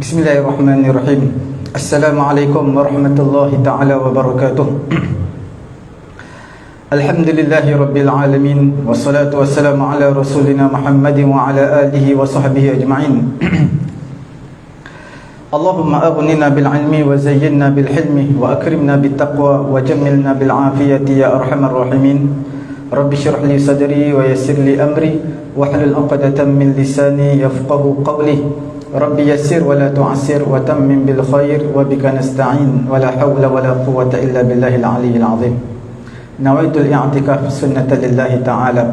Bismillahirrahmanirrahim. Assalamualaikum warahmatullahi ta'ala wabarakatuh. Alhamdulillahi rabbil alamin. Wassalatu wassalamu ala rasulina Muhammadin wa ala alihi wa sahbihi ajma'in. Allahumma aghnina bil ilmi wa zayyinna bil hilmi wa akrimna bit taqwa wa jammilna bil afiyati ya arhamar rahimin. Rabbi shrah li sadri wa yassir li amri wahlul 'uqdatam min lisani yafqahu qawli. Rabbi yassir wa la tu'assir wa tammim bil khair wa bika nasta'in wa la hawla wa la quwwata illa billahil aliyyil azim. Nawaitul i'tikaf sunnatan lillahi ta'ala.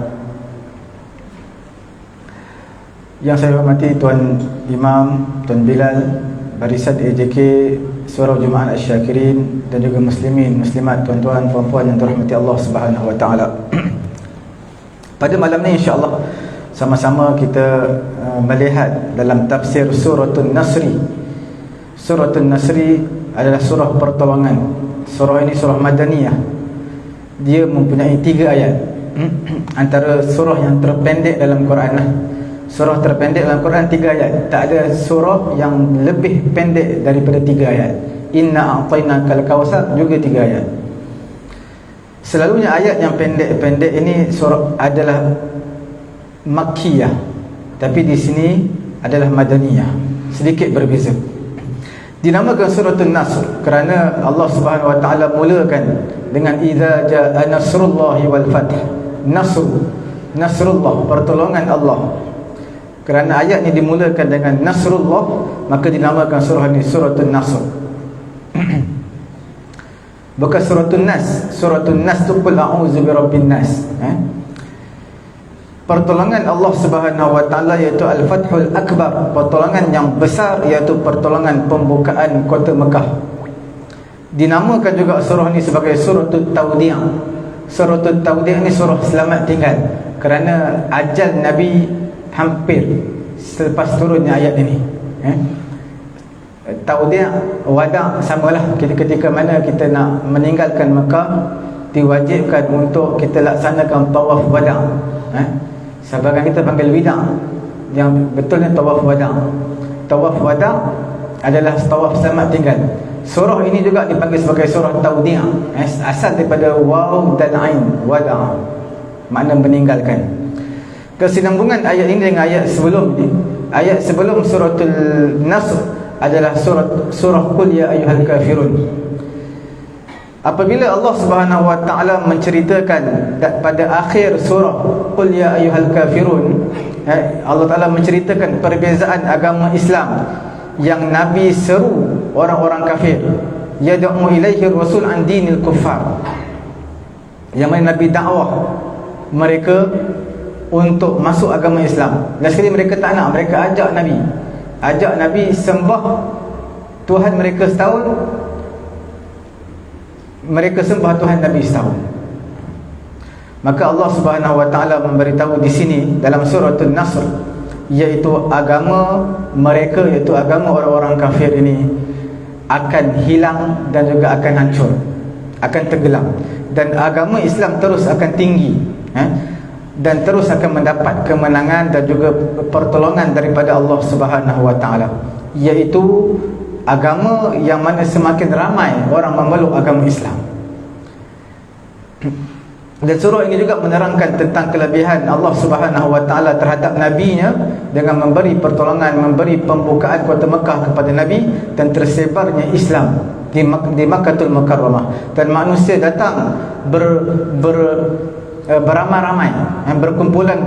Yang saya hormati Tuan Imam, Tuan Bilal, barisan AJK, Surau Jumaat Asy-Syakirin dan juga muslimin, muslimat, tuan-tuan, puan-puan yang dirahmati Allah Subhanahu wa taala. Pada malam ni insya-Allah sama-sama kita melihat dalam tafsir Suratul Nasri. Suratul Nasri adalah surah pertolongan. Surah ini surah Madaniyah. Dia mempunyai 3 ayat. Antara surah yang terpendek dalam Quran lah. Surah terpendek dalam Quran 3 ayat. Tak ada surah yang lebih pendek daripada 3 ayat. Inna a'tainakal kautsar juga 3 ayat. Selalunya ayat yang pendek-pendek ini surah adalah Makkiyah, tapi di sini adalah Madaniyah, sedikit berbeza. Dinamakan Suratul Nasr kerana Allah Subhanahu wa taala mulakan dengan idza jaa nasrullahi wal fath. Nasrullah, pertolongan Allah. Kerana ayat ini dimulakan dengan Nasrullah, maka dinamakan surah ini Suratul Nasr. Bukan Suratul Nas. Suratul Nas tu qul a'udzu birabbin nas. Pertolongan Allah Subhanahu wa taala iaitu Al-Fathul Akbar, pertolongan yang besar, iaitu pertolongan pembukaan kota Mekah. Dinamakan juga surah ini sebagai Suratul Tawdi'. Suratul Tawdi' ini surah selamat tinggal kerana ajal Nabi hampir selepas turunnya ayat ini. Tawdi', wada' samalah, ketika mana kita nak meninggalkan Mekah, diwajibkan untuk kita laksanakan tawaf wada'. Sebahagian kita panggil wida', yang betulnya tawaf wada'. Tawaf wada' adalah tawaf selamat tinggal. Surah ini juga dipanggil sebagai surah Tawdi', asal daripada waw dan ain, wada', makna meninggalkan. Kesinambungan ayat ini dengan ayat sebelum ini. Ayat sebelum Suratul Nasr adalah surah Qul ya ayyuhal kafirun. Apabila Allah Subhanahu wa taala menceritakan pada akhir surah Qul ya ayyuhal kafirun, Allah Taala menceritakan perbezaan agama Islam yang Nabi seru orang-orang kafir, yad'u ilaihi rasul an dinil kuffar, yang mana Nabi dakwah mereka untuk masuk agama Islam. Dan sekali mereka tak nak, mereka ajak Nabi sembah Tuhan mereka setahun, mereka sembah Tuhan Nabi setahun. Maka Allah Subhanahu wa taala memberitahu di sini dalam suratul Nasr, iaitu agama mereka, iaitu agama orang-orang kafir ini akan hilang dan juga akan hancur, akan tenggelam, dan agama Islam terus akan tinggi, dan terus akan mendapat kemenangan dan juga pertolongan daripada Allah Subhanahu wa taala, iaitu agama yang mana semakin ramai orang memeluk agama Islam. Dan surah ini juga menerangkan tentang kelebihan Allah Subhanahu wa taala terhadap nabinya dengan memberi pertolongan, memberi pembukaan kota Mekah kepada Nabi, dan tersebarnya Islam di Makkahul Mukarramah, dan manusia datang beramai-ramai, berkumpulan,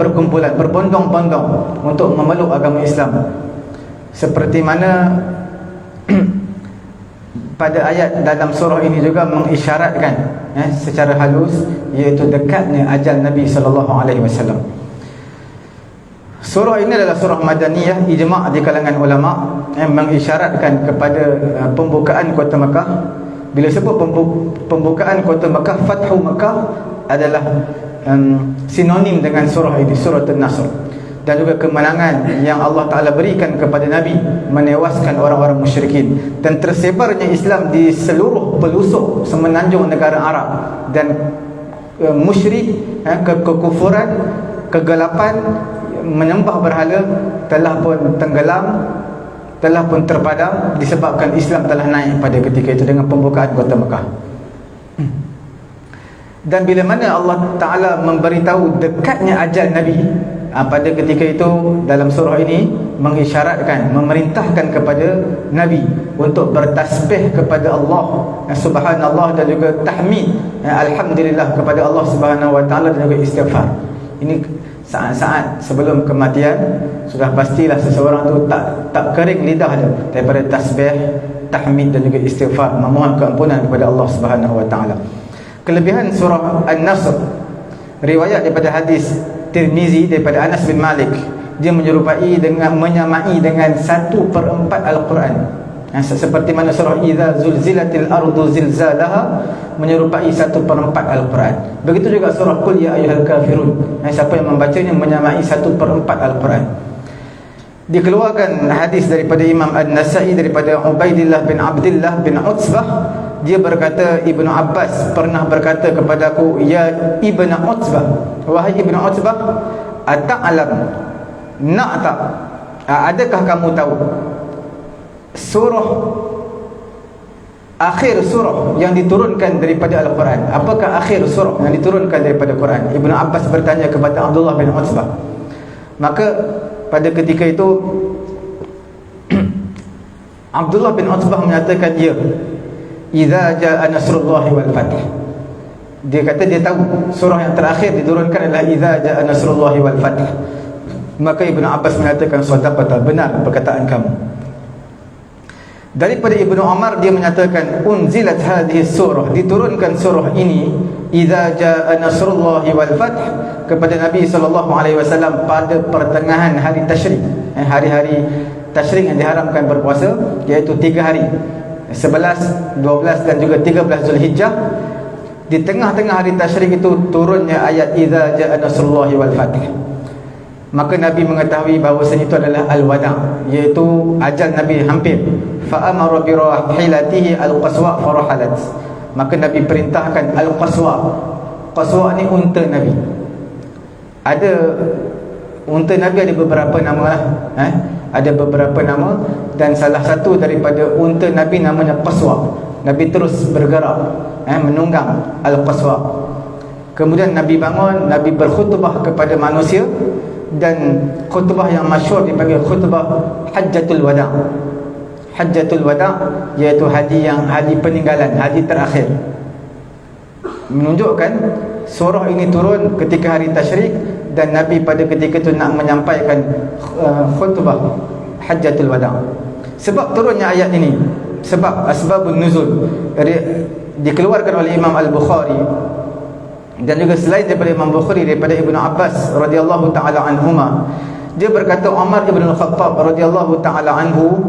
berbondong-bondong untuk memeluk agama Islam. Seperti mana pada ayat dalam surah ini juga mengisyaratkan secara halus, iaitu dekatnya ajal Nabi SAW. Surah ini adalah surah Madaniyah, ijma' di kalangan ulama yang mengisyaratkan kepada pembukaan kota Mekah. Bila sebut pembukaan kota Mekah, Fathu Mekah adalah sinonim dengan surah ini, Suratul Nasr. Dan juga kemenangan yang Allah Ta'ala berikan kepada Nabi, menewaskan orang-orang musyrikin, dan tersebarnya Islam di seluruh pelosok semenanjung negara Arab. Dan musyrik, kekufuran, kegelapan, menyembah berhala telah pun tenggelam, telah pun terpadam disebabkan Islam telah naik pada ketika itu dengan pembukaan kota Mekah. Dan bila mana Allah Ta'ala memberitahu dekatnya ajal Nabi, pada ketika itu dalam surah ini mengisyaratkan, memerintahkan kepada Nabi untuk bertasbih kepada Allah Subhanallah, dan juga tahmid Alhamdulillah kepada Allah Subhanahu Wa Ta'ala, dan juga istighfar. Ini saat-saat sebelum kematian, sudah pastilah seseorang tu tak kering lidah dia daripada tasbih, tahmid dan juga istighfar, memohon keampunan kepada Allah Subhanahu Wa Ta'ala. Kelebihan surah An-Nasr, riwayat daripada hadis Tirmizi daripada Anas bin Malik, dia menyamai dengan 1/4 Al-Quran. Seperti mana surah Idza Zulzilatil Ardu Zilzalaha menyerupai 1/4 Al-Quran. Begitu juga surah Qul Ya Ayyuhal Kafirun, siapa yang membacanya menyamai 1/4 Al-Quran. Dikeluarkan hadis daripada Imam An-Nasa'i daripada Ubaidillah bin Abdullah bin Utsbah, dia berkata, Ibnu Abbas pernah berkata kepadaku, ya Ibnu Utsbah, wahai Ibnu Utsbah, ata'lam, nak tak, adakah kamu tahu surah, akhir surah yang diturunkan daripada Al-Quran? Apakah akhir surah yang diturunkan daripada Quran? Ibnu Abbas bertanya kepada Abdullah bin Utsbah. Maka pada ketika itu Abdullah bin Utsbah menyatakan, ya, Idza jaa nasrullahi wal fath. Dia kata dia tahu surah yang terakhir diturunkan adalah Idza jaa nasrullahi wal fath. Maka Ibnu Abbas menyatakan, sadaqata, benar perkataan kamu. Daripada Ibnu Umar, dia menyatakan, unzilat hadhihi surah, diturunkan surah ini, Idza jaa nasrullahi wal fath, kepada Nabi SAW pada pertengahan hari Tasyrik, hari-hari Tasyrik yang diharamkan berpuasa, iaitu 3 hari, 11, 12 dan juga 13 Zulhijjah. Di tengah-tengah hari Tasyrik itu turunnya ayat Idza jaa nasrullahi wal fath. Maka Nabi mengetahui bahawasanya itu adalah al-wada', iaitu ajal Nabi hampir. Fa amara bi rahilatihi al-qaswa farahalat. Maka Nabi perintahkan al-qaswa. Qaswa ni unta Nabi. Ada unta Nabi ada beberapa nama lah, ada beberapa nama, dan salah satu daripada unta Nabi namanya Qaswa. Nabi terus bergerak menunggang Al-Qaswa. Kemudian Nabi bangun, Nabi berkhutbah kepada manusia, dan khutbah yang masyhur dipanggil khutbah Hajjatul Wada'. Hajjatul Wada' iaitu haji peninggalan, haji terakhir. Menunjukkan surah ini turun ketika hari Tasyrik, dan Nabi pada ketika itu nak menyampaikan khutbah Hajjatul Wada'. Sebab turunnya ayat ini, sebab asbabun nuzul dikeluarkan oleh Imam Al-Bukhari, dan juga selain daripada Imam Bukhari, daripada Ibnu Abbas radhiyallahu taala anhuma, dia berkata, Umar ibn Al-Khattab radhiyallahu taala anhu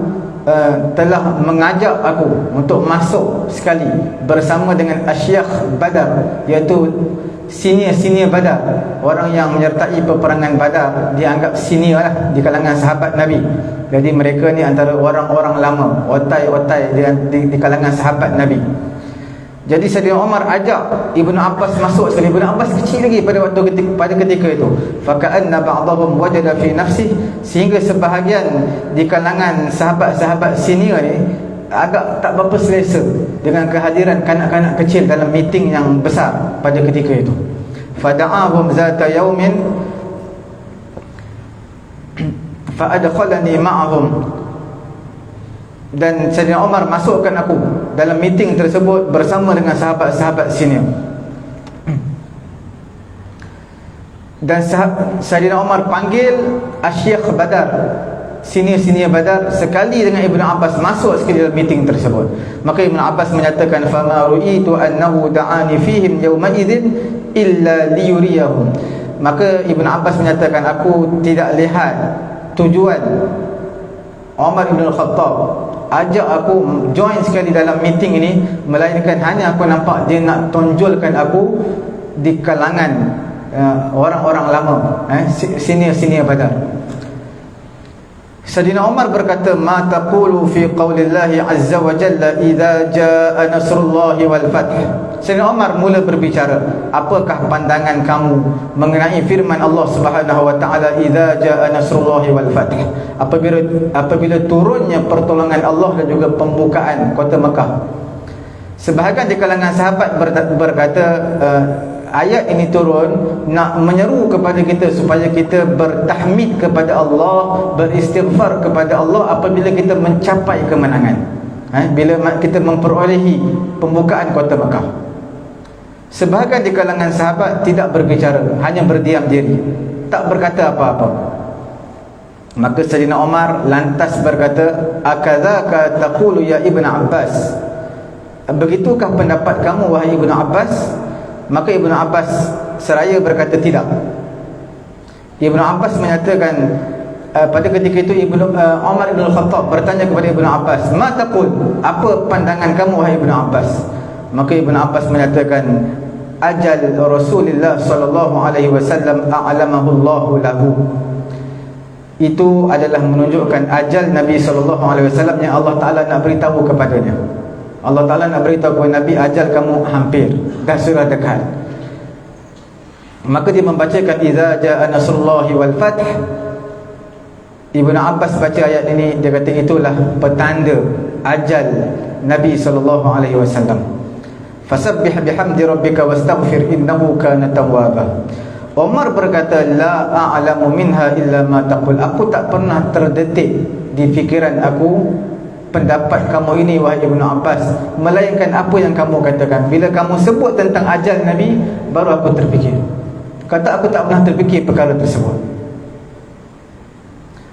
telah mengajak aku untuk masuk sekali bersama dengan Asyikh Badar, iaitu senior Badar, orang yang menyertai peperangan Badar, dianggap senior lah di kalangan sahabat Nabi. Jadi mereka ni antara orang-orang lama, otai-otai di kalangan sahabat Nabi. Jadi Sayyidina Umar ajak Ibnu Abbas masuk sekali. Ibnu Abbas kecil lagi pada ketika itu. Faka'anna ba'dahum wajada fi nafsihi, sehingga sebahagian di kalangan sahabat-sahabat senior ni agak tak berapa selesa dengan kehadiran kanak-kanak kecil dalam meeting yang besar pada ketika itu. Fada'ahum zata yaumin fa'adkhalani ma'ahum, dan Sayyidina Umar masukkan aku dalam meeting tersebut bersama dengan sahabat-sahabat senior. Dan Sayyidina Umar panggil Asyikh Badar, senior Badar, sekali dengan Ibnu Abbas masuk sekali dalam meeting tersebut. Maka Ibnu Abbas menyatakan, fama ru'itu annahu da'ani fihim yawma idzin illa liyuriyahum. Maka Ibnu Abbas menyatakan, aku tidak lihat tujuan Umar ibn Al-Khattab ajak aku join sekali dalam meeting ini, melainkan hanya aku nampak dia nak tonjolkan aku di kalangan orang-orang lama, senior Badar. Sayyidina Umar berkata, ma taqulu fi qaulillahi azza wa jalla idza jaa nasrullahi wal fath. Sayyidina Umar mula berbicara, apakah pandangan kamu mengenai firman Allah Subhanahu wa taala idza jaa nasrullahi wal fath, apabila turunnya pertolongan Allah dan juga pembukaan kota Mekah. Sebahagian di kalangan sahabat berkata, ayat ini turun nak menyeru kepada kita supaya kita bertahmid kepada Allah, beristighfar kepada Allah apabila kita mencapai kemenangan, bila kita memperolehi pembukaan kota Mekah. Sebahagian di kalangan sahabat tidak berbicara, hanya berdiam diri, tak berkata apa-apa. Maka Sayyidina Umar lantas berkata, akadzaka taqulu ya Ibn Abbas, begitukah pendapat kamu wahai Ibn Abbas? Maka Ibn Abbas seraya berkata tidak. Ibn Abbas menyatakan, pada ketika itu Umar Ibn Khattab bertanya kepada Ibn Abbas, ma taqul, apa pandangan kamu wahai Ibn Abbas? Maka Ibn Abbas menyatakan, ajal Rasulullah sallallahu alaihi wasallam a'lamahu Allah lahu. Itu adalah menunjukkan ajal Nabi sallallahu alaihi wasallam yang Allah Taala nak beritahu kepadanya. Allah Ta'ala nak beritahu kepada Nabi, ajal kamu hampir, dah sudah dekat. Maka dia membacakan idza jaa nasrullahi wal fath. Ibnu Abbas baca ayat ini, dia kata itulah petanda ajal Nabi sallallahu alaihi wasallam. Fasabbih bihamdi rabbika wastaghfir innahu kana tawwaba. Umar berkata, la a'lamu minha illa ma taqul. Aku tak pernah terdetik di fikiran aku pendapat kamu ini wahai Ibn Abbas, melainkan apa yang kamu katakan. Bila kamu sebut tentang ajal Nabi, baru aku terfikir. Kata aku tak pernah terfikir perkara tersebut.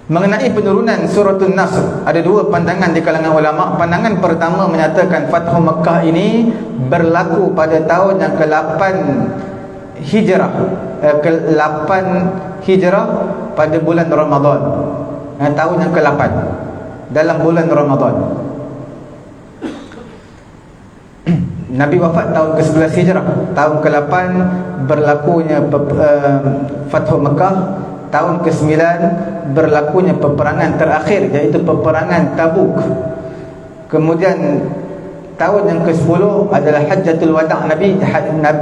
Mengenai penurunan suratul Nasr, ada dua pandangan di kalangan ulama. Pandangan pertama menyatakan Fathu Mekah ini berlaku pada tahun yang ke-8 Hijrah, ke-8 Hijrah pada bulan Ramadan, tahun yang ke-8 dalam bulan Ramadan. Nabi wafat tahun ke-11 Hijrah. Tahun ke-8 berlakunya Fathu Mekah. Tahun ke-9 berlakunya peperangan terakhir, iaitu peperangan Tabuk. Kemudian tahun yang ke-10 adalah Hajjatul Wada' Nabi,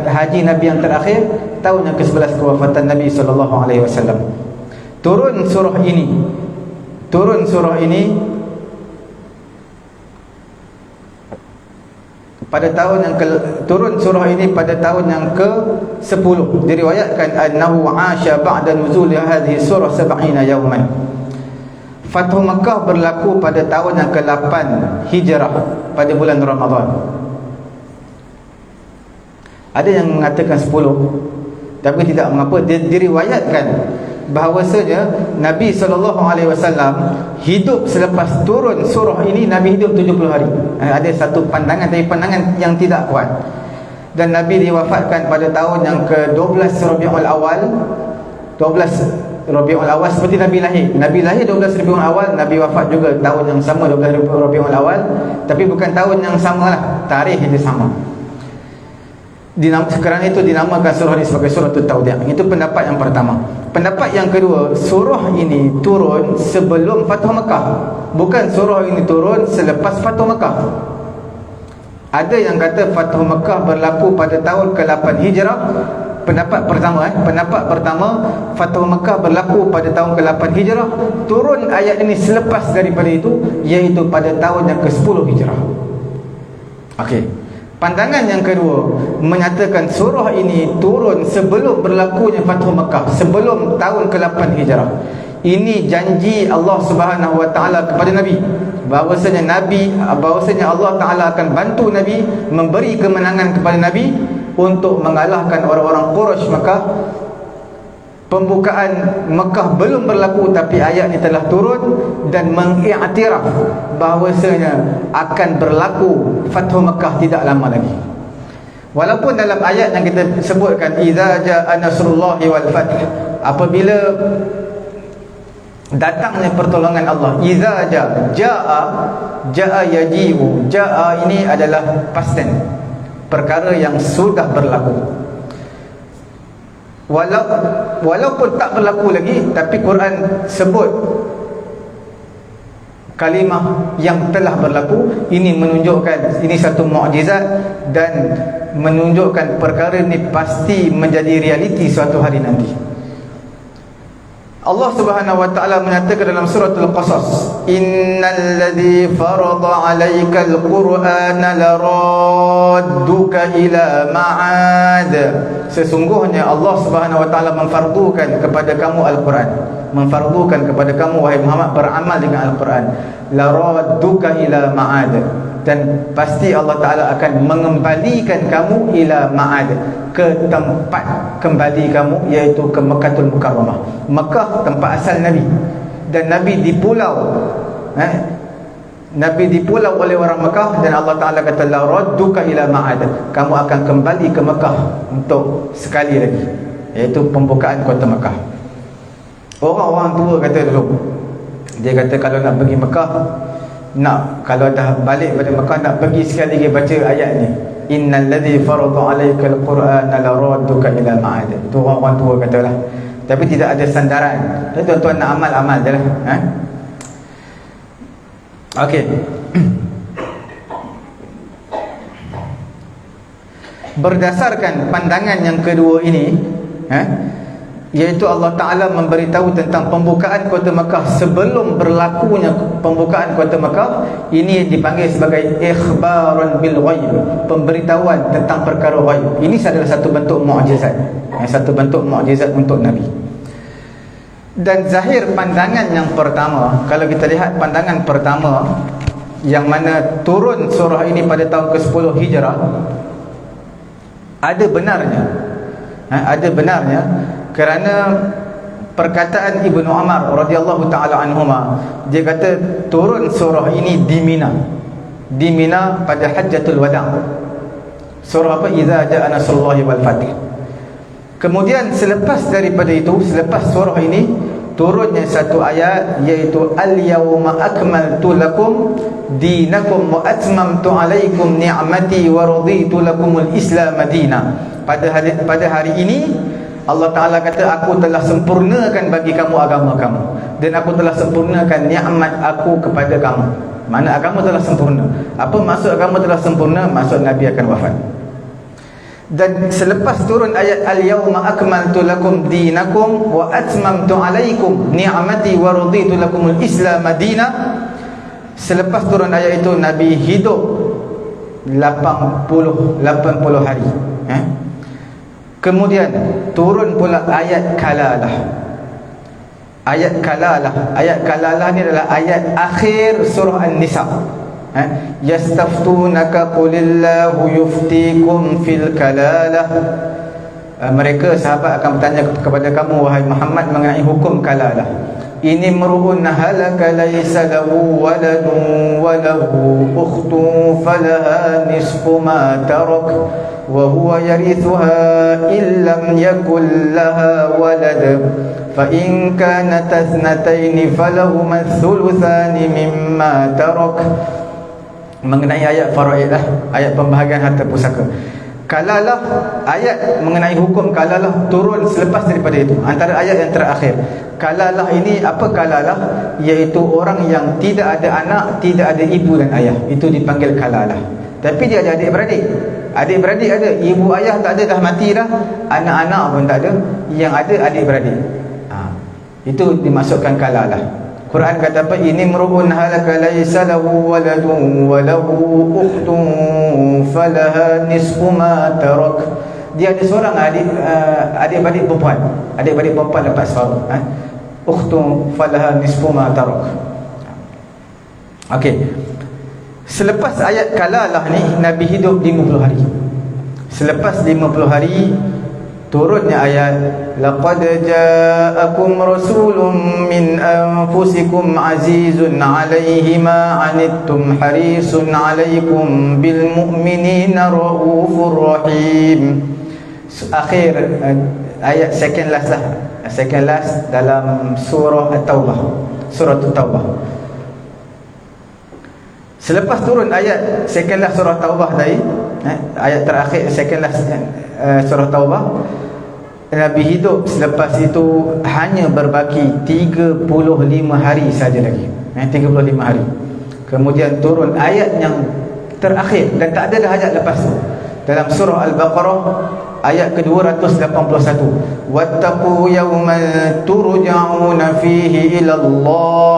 haji Nabi yang terakhir. Tahun yang ke-11 kewafatan Nabi SAW. Turun surah ini pada tahun yang turun surah ini pada tahun yang ke-10. Diriwayatkan annahu 'asha ba'da nuzul hadhihi surah 70 yawman. Fathu Makkah berlaku pada tahun yang ke-8 Hijrah pada bulan Ramadan. Ada yang mengatakan 10, tapi tidak mengapa. Diriwayatkan bahawasanya Nabi SAW hidup selepas turun surah ini, Nabi hidup 70 hari. Ada satu pandangan, tapi pandangan yang tidak kuat. Dan Nabi diwafatkan pada tahun yang ke-12 Rabiul Awal. 12 Rabiul Awal seperti Nabi lahir. Nabi lahir 12 Rabiul Awal, Nabi wafat juga tahun yang sama, 12 Rabiul Awal. Tapi bukan tahun yang sama lah, tarikh dia sama. Kerana itu dinamakan surah ini sebagai suratul Tawdi'. Itu pendapat yang pertama. Pendapat yang kedua, surah ini turun sebelum Fathu Makkah, bukan surah ini turun selepas Fathu Makkah. Ada yang kata Fathu Makkah berlaku pada tahun ke-8 Hijrah. Pendapat pertama Fathu Makkah berlaku pada tahun ke-8 Hijrah. Turun ayat ini selepas daripada itu, iaitu pada tahun yang ke-10 Hijrah. Okey. Pandangan yang kedua menyatakan surah ini turun sebelum berlakunya Fathu Makkah, sebelum tahun ke-8 Hijrah. Ini janji Allah Subhanahu wa taala kepada Nabi, bahwasanya Allah Taala akan bantu Nabi, memberi kemenangan kepada Nabi untuk mengalahkan orang-orang Quraisy Makkah. Pembukaan Mekah belum berlaku, tapi ayat ini telah turun dan mengiktiraf bahawasanya akan berlaku Fathu Mekah tidak lama lagi. Walaupun dalam ayat yang kita sebutkan idza jaa nasrullahi wal fath, apabila datangnya pertolongan Allah, idza jaa yaji'u. Jaa ini adalah past tense, perkara yang sudah berlaku. Walaupun tak berlaku lagi, tapi Quran sebut kalimah yang telah berlaku. Ini menunjukkan ini satu mukjizat dan menunjukkan perkara ini pasti menjadi realiti suatu hari nanti. Allah Subhanahu wa taala menyatakan dalam suratul Qasas, innal ladzi farada 'alaikal qur'ana laradduka ila ma'ad. Sesungguhnya Allah Subhanahu wa taala memfardukan kepada kamu Al-Quran, memfardukan kepada kamu wahai Muhammad beramal dengan Al-Quran, laradduka ila ma'ad, dan pasti Allah Ta'ala akan mengembalikan kamu ila ma'ad, ke tempat kembali kamu, iaitu ke Mekkatul Mukarramah. Mekah tempat asal Nabi, dan Nabi di pulau, Nabi di pulau oleh orang Mekah, dan Allah Ta'ala kata laradduka ila ma'ad, kamu akan kembali ke Mekah untuk sekali lagi, iaitu pembukaan kota Mekah. Orang-orang tua kata dulu, dia kata kalau nak pergi Mekah, kalau dah balik pada Mekah, nak pergi sekali lagi baca ayat ni, innal ladzi farada 'alaikal qur'ana laradduka ila ma'ad. Itu orang tua katalah, tapi tidak ada sandaran. Jadi tuan-tuan nak amal-amal je lah. Okey. Berdasarkan pandangan yang kedua ini, iaitu Allah Ta'ala memberitahu tentang pembukaan kota Mekah sebelum berlakunya pembukaan kota Mekah. Ini dipanggil sebagai ikhbaran bil ghaib, pemberitahuan tentang perkara ghaib. Ini adalah satu bentuk mukjizat, satu bentuk mukjizat untuk Nabi. Dan zahir pandangan yang pertama, kalau kita lihat pandangan pertama yang mana turun surah ini pada tahun ke-10 Hijrah, ada benarnya, ada benarnya, kerana perkataan Ibnu Umar radhiyallahu taala anhuma, dia kata turun surah ini di Mina, di Mina pada Hajjatul Wada'. Surah apa? Idza jaa nasrullahi wal fath. Kemudian selepas daripada itu, selepas surah ini, turunnya satu ayat, iaitu al-yawma akmaltu lakum dinakum wa atmamtu alaikum ni'mati wa raditu lakumul islam madina. Pada hari ini Allah Ta'ala kata, aku telah sempurnakan bagi kamu agama kamu, dan aku telah sempurnakan nikmat aku kepada kamu. Mana agama telah sempurna? Apa maksud agama telah sempurna? Maksud Nabi akan wafat. Dan selepas turun ayat al-yawma akmaltu lakum dinakum wa atmamtu alaikum ni'mati wa raditu lakumul islam madina, selepas turun ayat itu Nabi hidup 80 hari. Kemudian turun pula ayat kalalah. Ayat kalalah, ayat kalalah ni adalah ayat akhir surah An-Nisa. Yastaftunaka qulillahu yuftikum fil kalalah. Mereka sahabat akan bertanya kepada kamu wahai Muhammad mengenai hukum kalalah. Ini meru'un halaka laysa lahu waladun wa lahu ukhtun falaha nisfu ma tarak wa huwa yarithuha illam yakul laha walad fa in kanat ithnatayn falahuma thuluthani mimma tarak. Mengenai ayat faraid lah, ayat pembahagian harta pusaka. Kalalah, ayat mengenai hukum kalalah turun selepas daripada itu, antara ayat yang terakhir. Kalalah ini, apa kalalah? Iaitu orang yang tidak ada anak, tidak ada ibu dan ayah, itu dipanggil kalalah. Tapi dia ada adik-beradik. Adik-beradik ada, ibu ayah tak ada, dah mati dah. Anak-anak pun tak ada, yang ada adik-beradik. Itu dimasukkan kalalah. Quran kata apa? Ini meru'un halaka laysa lahu waladun wa lahu ukhtun falaha nisfu ma tarak. Dia ada seorang adik-beradik perempuan. Adik-beradik perempuan dapat separuh. Ukhtun falaha nisfu ma tarak. Okey. Selepas ayat kalalah ni, Nabi hidup 50 hari. Selepas 50 hari turunnya ayat laqad ja'akum rasulun min anfusikum azizun 'alaihi ma 'anittum harisun 'alaikum bil mu'minina raufur rahim. Akhir ayat second last dalam surah At-Taubah, surah At-Taubah. Selepas turun ayat second last surah Taubah tadi, ayat terakhir second last surah Taubah, Nabi hidup selepas itu hanya berbaki 35 hari saja lagi. 35 hari. Kemudian turun ayat yang terakhir dan tak ada dah ayat lepas tu. Dalam surah Al-Baqarah ayat ke-281, wattaqu yawman turja'una fihi ila Allah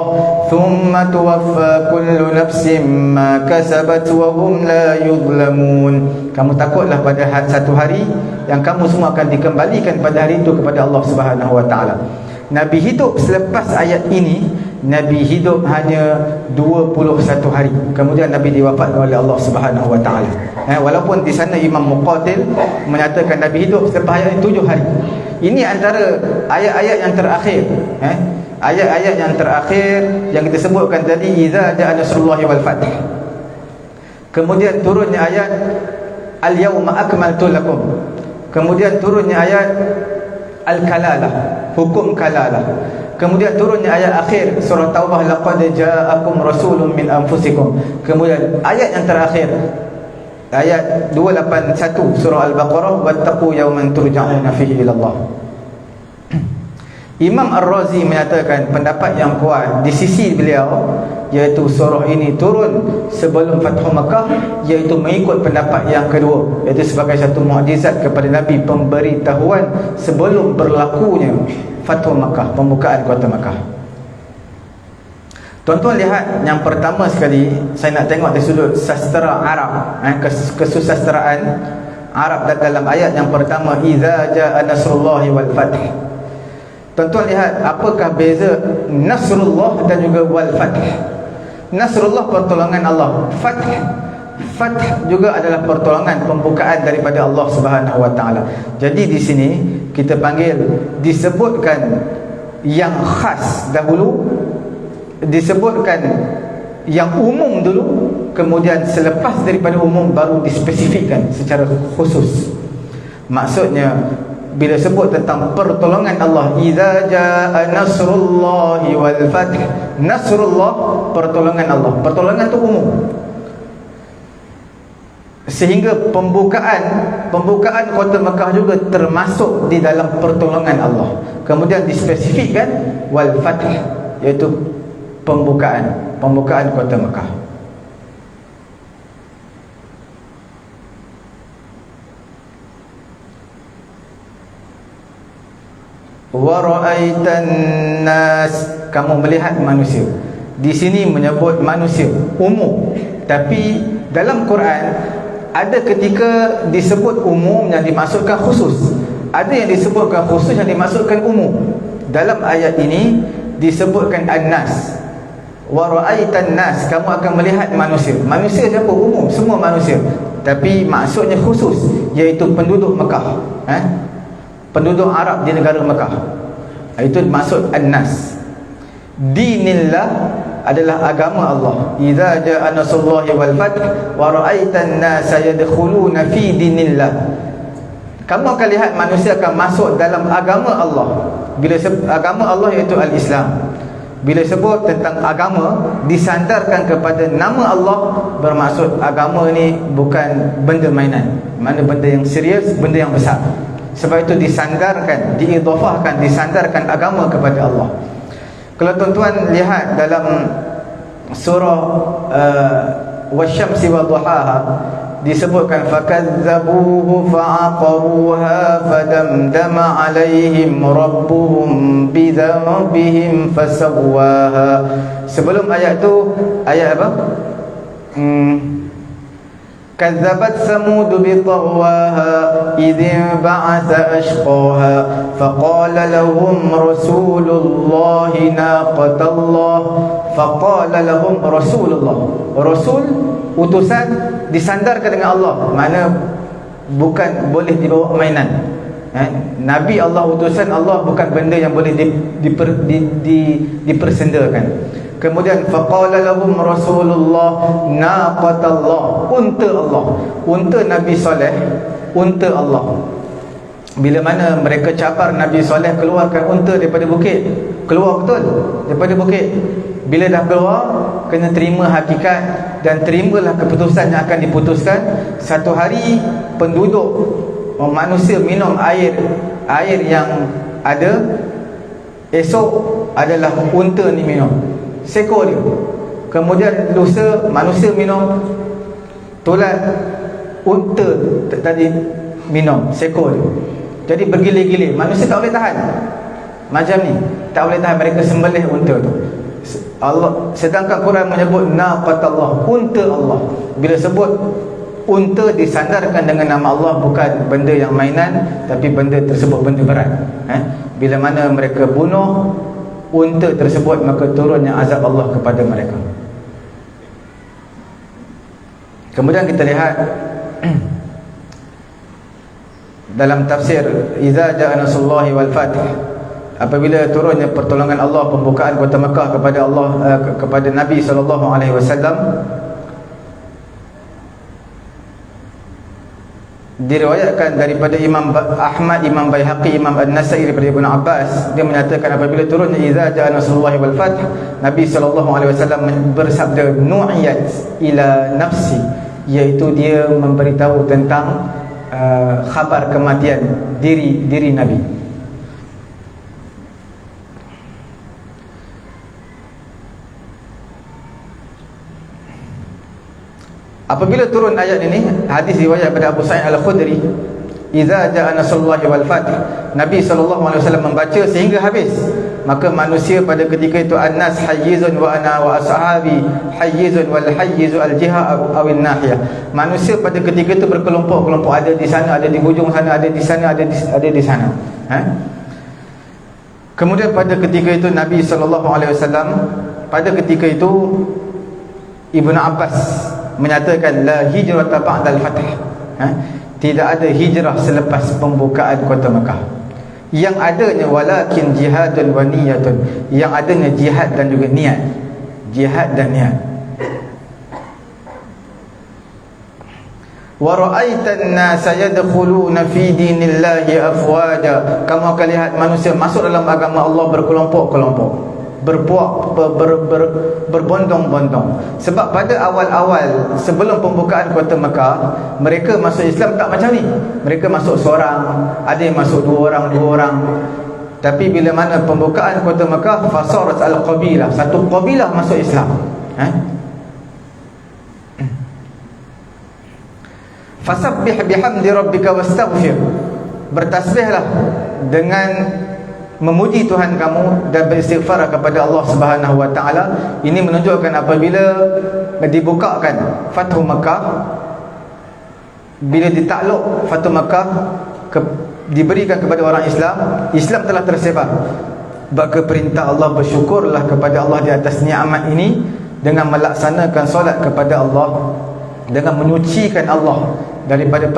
thumma tuwaffa kullu nafsin ma kasabat wa hum la yuzlamun. Kamu takutlah pada satu hari yang kamu semua akan dikembalikan pada hari itu kepada Allah Subhanahu wa taala. Nabi hidup selepas ayat ini, Nabi hidup hanya 21 hari. Kemudian Nabi diwafatkan oleh Allah Subhanahu wa taala. Walaupun di sana Imam Muqatil menyatakan Nabi hidup selepas ayat ini 7 hari. Ini antara ayat-ayat yang terakhir. Ayat-ayat yang terakhir yang kita sebutkan tadi, idza ja'a nasrullahi wal fath. Kemudian turunnya ayat al-yawma akmaltu lakum. Kemudian turunnya ayat al-kalalah, hukum kalalah. Kemudian turunnya ayat akhir surah Taubah, laqad ja'akum rasulun min anfusikum. Kemudian ayat yang terakhir ayat 281 surah Al-Baqarah, wattaqu yawman turja'una fihi ila Allah. Imam Ar-Razi menyatakan pendapat yang kuat di sisi beliau, iaitu surah ini turun sebelum Fathu Makkah, iaitu mengikut pendapat yang kedua, iaitu sebagai satu mukjizat kepada Nabi, pemberitahuan sebelum berlakunya Fathu Makkah, pembukaan kota Makkah. Tuan-tuan lihat, yang pertama sekali saya nak tengok dari sudut sastra Arab, kesusastraan Arab dalam ayat yang pertama, idza jaa nasrullahi wal fath. Tuan-tuan lihat apakah beza Nasrullah dan juga wal fath. Nasrullah pertolongan Allah, fath juga adalah pertolongan, pembukaan daripada Allah Subhanahu wa taala. Jadi di sini kita panggil, disebutkan yang khas dahulu, disebutkan yang umum dulu, kemudian selepas daripada umum baru dispesifikkan secara khusus. Maksudnya bila sebut tentang pertolongan Allah, idza jaa nasrullahi wal fath, nasrullah pertolongan Allah, pertolongan itu umum, sehingga pembukaan kota Mekah juga termasuk di dalam pertolongan Allah. Kemudian dispesifikkan wal fath, iaitu pembukaan kota Mekah. Wa ra'aitan nas, kamu melihat manusia. Di sini menyebut manusia umum, tapi dalam Quran ada ketika disebut umum yang dimaksudkan khusus, ada yang disebutkan khusus yang dimaksudkan umum. Dalam ayat ini disebutkan an-nas, wa ra'aitan nas, kamu akan melihat manusia. Manusia siapa? Umum, semua manusia, tapi maksudnya khusus, iaitu penduduk Mekah, penduduk Arab di negara Mekah. Itu maksud an-nas. Dinillah adalah agama Allah. Idza jaa nasrullahi wal fath wa ra'aitan nasa yadkhuluna fi dinillah. Kamu akan lihat manusia akan masuk dalam agama Allah. Bila agama Allah iaitu al-Islam. Bila sebut tentang agama, disandarkan kepada nama Allah, bermaksud agama ni bukan benda mainan, mana benda yang serius, benda yang besar. Sebab itu disandarkan, diidhafahkan, disandarkan agama kepada Allah. Kalau tuan-tuan lihat dalam surah Wasyamsi wa duhaha, disebutkan fakadzabuhu fa'aqaruha fadamdama alaihim rabbuhum bidzambihim fasawwaha. Sebelum ayat tu, ayat apa? كذبت ثمود بطغواها إذ انبعث أشقاها فقال لهم رسول الله ناقة الله فقال لهم رسول الله. Rasul, utusan, disandarkan dengan Allah, mana bukan boleh dibawa mainan. Nabi Allah, utusan Allah, bukan benda yang boleh dipersendakan. Kemudian faqala lahum rasulullah naqatallah, unta Allah, unta Nabi Saleh, unta Allah. Bila mana mereka cabar Nabi Saleh keluarkan unta daripada bukit, keluar betul daripada bukit. Bila dah keluar, kena terima hakikat dan terimalah keputusan yang akan diputuskan. Satu hari penduduk manusia minum air yang ada, esok adalah unta ni minum. seekor dia. Kemudian lusa manusia minum, tulan unta tadi minum, seekor dia. Jadi bergilir-gilir, manusia tak boleh tahan. Macam ni, tak boleh tahan, mereka sembelih unta tu. Allah, sedangkan Quran menyebut naqatallah, unta Allah. Bila sebut unta disandarkan dengan nama Allah, bukan benda yang mainan, tapi benda tersebut benda berat. Bila mana mereka bunuh unta tersebut, maka turunnya azab Allah kepada mereka. Kemudian kita lihat dalam tafsir, idza jaa nasrullahi wal fath, apabila turunnya pertolongan Allah, pembukaan kota Mekah kepada Allah, kepada Nabi SAW, diriwayatkan daripada Imam Ahmad, Imam Baihaqi, Imam An-Nasai daripada Ibn Abbas, dia menyatakan apabila turunnya idza jaa nasrullahi wal fath, Nabi SAW bersabda nu'iyat ila nafsi, iaitu dia memberitahu tentang khabar kematian diri Nabi. Apabila turun ayat ini, hadis riwayat daripada Abu Sa'id Al-Khudri, idza jaa nasrullahi wal fath, Nabi SAW membaca sehingga habis, maka manusia pada ketika itu annas hayyizun wa ana wa ashabi hayyizun wal hayyizu al-jiha awin nahiyah. Manusia pada ketika itu berkelompok-kelompok, ada di sana, ada di hujung sana, ada di sana, ada di sana. Kemudian pada ketika itu Nabi SAW, pada ketika itu Ibn Abbas menyatakan la hijrata ba'dal fath, tidak ada hijrah selepas pembukaan kota Mekah. Yang adanya walakin jihadun wa niyatun, yang adanya jihad dan juga niat. Jihad dan niat. Wa ra'aitan nasa yadkhuluna fi dinillahi afwaja, kamu akan lihat manusia masuk dalam agama Allah berkelompok-kelompok, berbondong-bondong. Sebab pada awal-awal sebelum pembukaan kota Mekah, mereka masuk Islam tak macam ni. Mereka masuk seorang, ada yang masuk dua orang. Tapi bila mana pembukaan kota Mekah, fasarat al-qabilah, satu qabilah masuk Islam. Fasabbih bihamdi rabbika wastaghfir, bertasbihlah dengan memuji Tuhan kamu dan beristighfar kepada Allah Subhanahu wa taala. Ini menunjukkan apabila dibukakan Fathu Makkah, bila ditakluk Fathu Makkah, diberikan kepada orang Islam, Islam telah tersebar. Maka perintah Allah, bersyukurlah kepada Allah di atas nikmat ini dengan melaksanakan solat kepada Allah, dengan menyucikan Allah daripada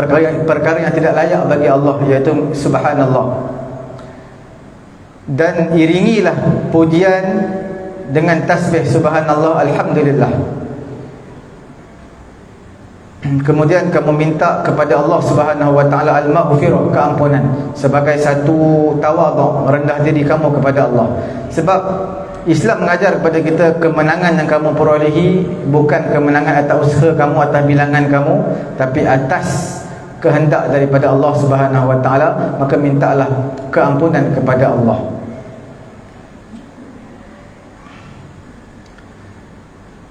perkara yang tidak layak bagi Allah, iaitu subhanallah. Dan iringilah pujian dengan tasbih subhanallah, alhamdulillah. Kemudian kamu minta kepada Allah Subhanahu wa taala al-maghfirah, keampunan, sebagai satu tawaduk, rendah diri kamu kepada Allah. Sebab Islam mengajar kepada kita kemenangan yang kamu perolehi bukan kemenangan atas usaha kamu, atas bilangan kamu, tapi atas kehendak daripada Allah Subhanahu wa taala. Maka mintalah keampunan kepada Allah.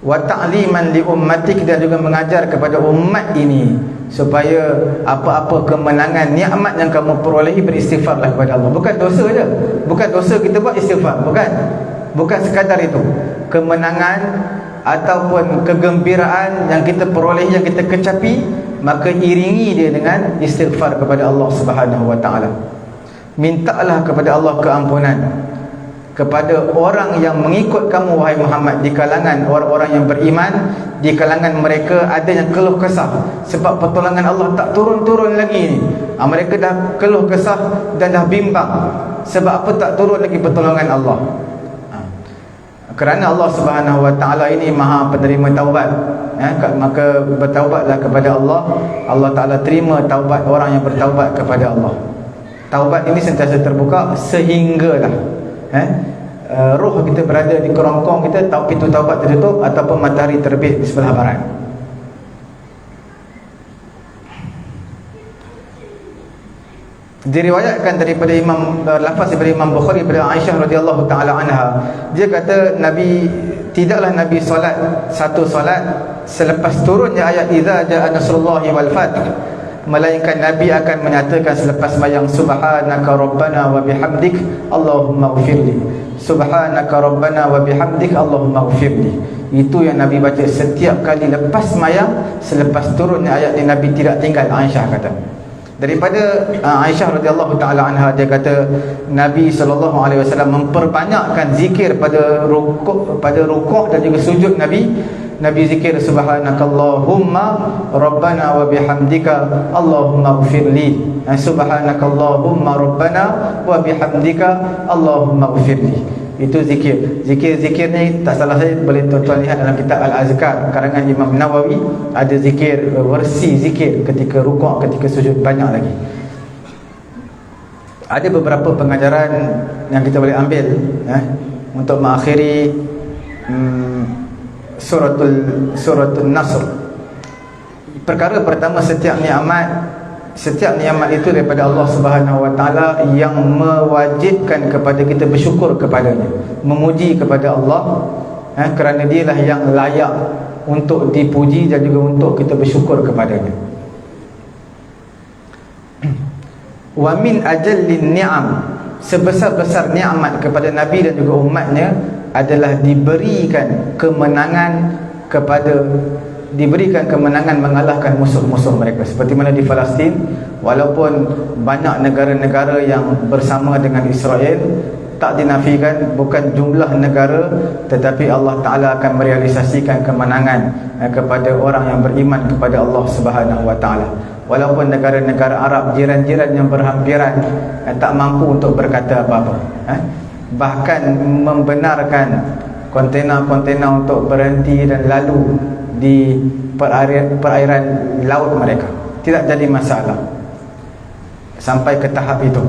Wa ta'liman li ummatik, dan juga mengajar kepada umat ini supaya apa-apa kemenangan, nikmat yang kamu perolehi, beristighfarlah kepada Allah. Bukan dosa je, bukan dosa kita buat istighfar, bukan sekadar itu. Kemenangan ataupun kegembiraan yang kita perolehi, yang kita kecapi, maka iringi dia dengan istighfar kepada Allah Subhanahu wa taala. Mintalah kepada Allah keampunan kepada orang yang mengikut kamu, wahai Muhammad, di kalangan orang-orang yang beriman. Di kalangan mereka ada yang keluh kesah sebab pertolongan Allah tak turun-turun lagi ni. Mereka dah keluh kesah dan dah bimbang sebab apa tak turun lagi pertolongan Allah. Kerana Allah Subhanahu wa taala ini Maha penerima taubat, maka bertaubatlah kepada Allah. Allah Taala terima taubat orang yang bertaubat kepada Allah. Taubat ini sentiasa terbuka sehinggalah roh kita berada di kerongkong kita, pintu taubat tertutup ataupun matahari terbit di sebelah barat. Diriwayatkan daripada lafaz daripada Imam Bukhari daripada Aisyah radhiyallahu taala anha, dia kata tidaklah Nabi solat satu solat selepas turunnya ayat idza jaa nasrullahi wal fath, melainkan Nabi akan menyatakan selepas sembahyang subhanaka rabbana wa bihamdik Allahumma ighfirli, subhanaka rabbana wa bihamdik Allahumma ighfirli. Itu yang Nabi baca setiap kali lepas sembahyang selepas turunnya ayat ini. Nabi tidak tinggal. Aisyah kata, daripada Aisyah radhiyallahu taala anha, dia kata Nabi sallallahu alaihi wasallam memperbanyakkan zikir pada rukuk dan juga sujud. Nabi zikir subhanakallahumma rabbana wa bihamdika Allahumma ighfirli, subhanakallahumma rabbana wa bihamdika Allahumma ighfirli. Itu zikir ni tak salah saya boleh tuan-tuan lihat dalam kitab Al-Azkar karangan Imam Nawawi, ada zikir, versi zikir ketika rukuk, ketika sujud, banyak lagi. Ada beberapa pengajaran yang kita boleh ambil untuk mengakhiri suratul Nasr. Perkara pertama, setiap nikmat itu daripada Allah Subhanahu wa taala yang mewajibkan kepada kita bersyukur kepadanya, memuji kepada Allah, kerana dialah yang layak untuk dipuji dan juga untuk kita bersyukur kepadanya. Wa min ajallin ni'am, sebesar-besar nikmat kepada Nabi dan juga umatnya adalah diberikan kemenangan mengalahkan musuh-musuh mereka. Seperti mana di Palestin, walaupun banyak negara-negara yang bersama dengan Israel, tak dinafikan bukan jumlah negara, tetapi Allah Ta'ala akan merealisasikan kemenangan kepada orang yang beriman kepada Allah Subhanahu Wa Ta'ala. Walaupun negara-negara Arab jiran-jiran yang berhampiran tak mampu untuk berkata apa-apa, bahkan membenarkan kontena-kontena untuk berhenti dan lalu di perairan laut mereka, tidak jadi masalah sampai ke tahap itu.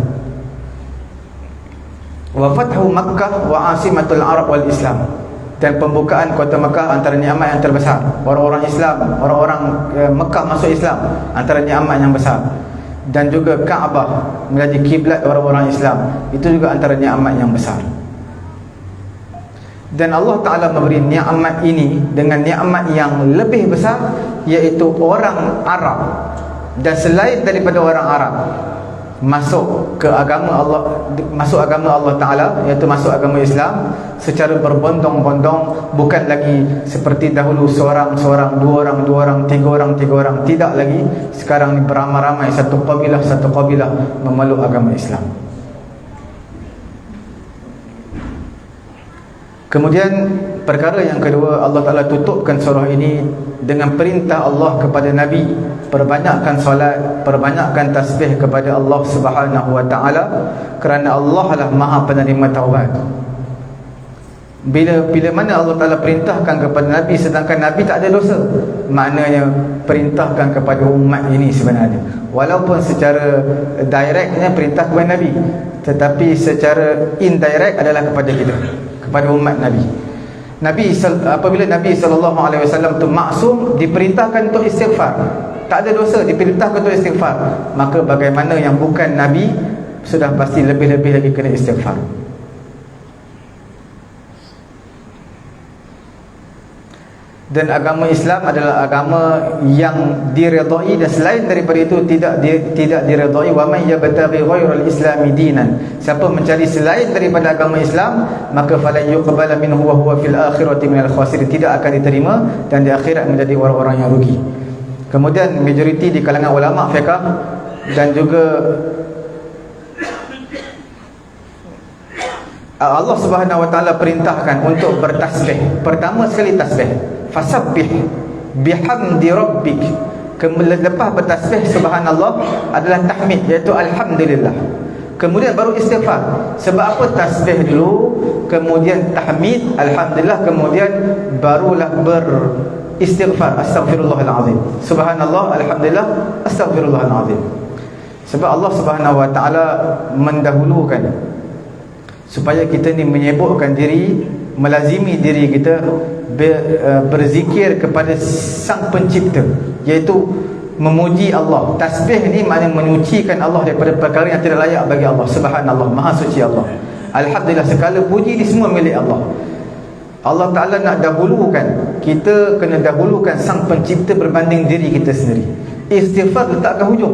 Wa fathu Makkah wa asimatul Arab wal Islam, dan pembukaan kota Makkah antara nikmat yang terbesar. Orang-orang Islam, orang-orang Makkah masuk Islam, antara nikmat yang besar. Dan juga Kaabah menjadi kiblat orang-orang Islam, itu juga antara nikmat yang besar. Dan Allah Ta'ala memberi nikmat ini dengan nikmat yang lebih besar, iaitu orang Arab dan selain daripada orang Arab masuk agama Allah Ta'ala, iaitu masuk agama Islam secara berbondong-bondong. Bukan lagi seperti dahulu seorang-seorang, dua orang, tiga orang, tidak lagi. Sekarang ni beramai-ramai, satu kabilah memeluk agama Islam. Kemudian perkara yang kedua, Allah Ta'ala tutupkan surah ini dengan perintah Allah kepada Nabi, perbanyakkan solat, perbanyakkan tasbih kepada Allah Subhanahu Wa Ta'ala, kerana Allah lah Maha penerima taubat. Bila mana Allah Ta'ala perintahkan kepada Nabi sedangkan Nabi tak ada dosa, maknanya perintahkan kepada umat ini sebenarnya. Walaupun secara directnya perintah kepada Nabi, tetapi secara indirect adalah kepada kita, kepada umat Nabi. Apabila Nabi SAW tu maksum, diperintahkan untuk istighfar, tak ada dosa, diperintahkan untuk istighfar, maka bagaimana yang bukan Nabi sudah pasti lebih-lebih lagi kena istighfar. Dan agama Islam adalah agama yang diredai, dan selain daripada itu tidak diredai. Wa may yabtaghi ghairal islami dinan, siapa mencari selain daripada agama Islam, maka falan yuqbala minhu wa huwa fil akhirati minal khasirin, tidak akan diterima dan di akhirat menjadi orang-orang yang rugi. Kemudian majoriti di kalangan ulama fiqh dan juga Allah Subhanahu Wa Ta'ala perintahkan untuk bertasbih. Pertama sekali tasbih, fasabbih bihamdi rabbik. Lepas bertasbih subhanallah adalah tahmid, iaitu alhamdulillah. Kemudian baru istighfar. Sebab apa? Tasbih dulu, kemudian tahmid alhamdulillah, kemudian barulah beristighfar, astaghfirullahalazim. Subhanallah, alhamdulillah, astaghfirullahalazim. Sebab Allah Subhanahu Wa Ta'ala mendahulukan supaya kita ni menyibukkan diri, melazimi diri kita berzikir kepada Sang Pencipta, iaitu memuji Allah. Tasbih ni maknanya menyucikan Allah daripada perkara yang tidak layak bagi Allah. Subhanallah, maha suci Allah. Alhamdulillah, segala puji ni semua milik Allah. Allah Ta'ala nak dahulukan, kita kena dahulukan Sang Pencipta berbanding diri kita sendiri. Istighfar letakkan hujung.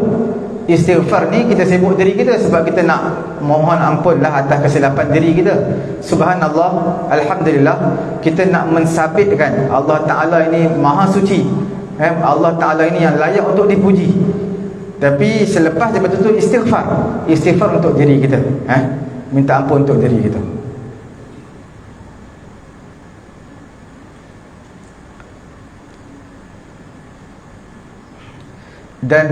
Istighfar ni kita sibuk diri kita sebab kita nak mohon ampun lah atas kesilapan diri kita. Subhanallah, Alhamdulillah, kita nak mensabitkan Allah Ta'ala ini maha suci, Allah Ta'ala ini yang layak untuk dipuji. Tapi selepas daripada itu istighfar. Istighfar untuk diri kita, minta ampun untuk diri kita. Dan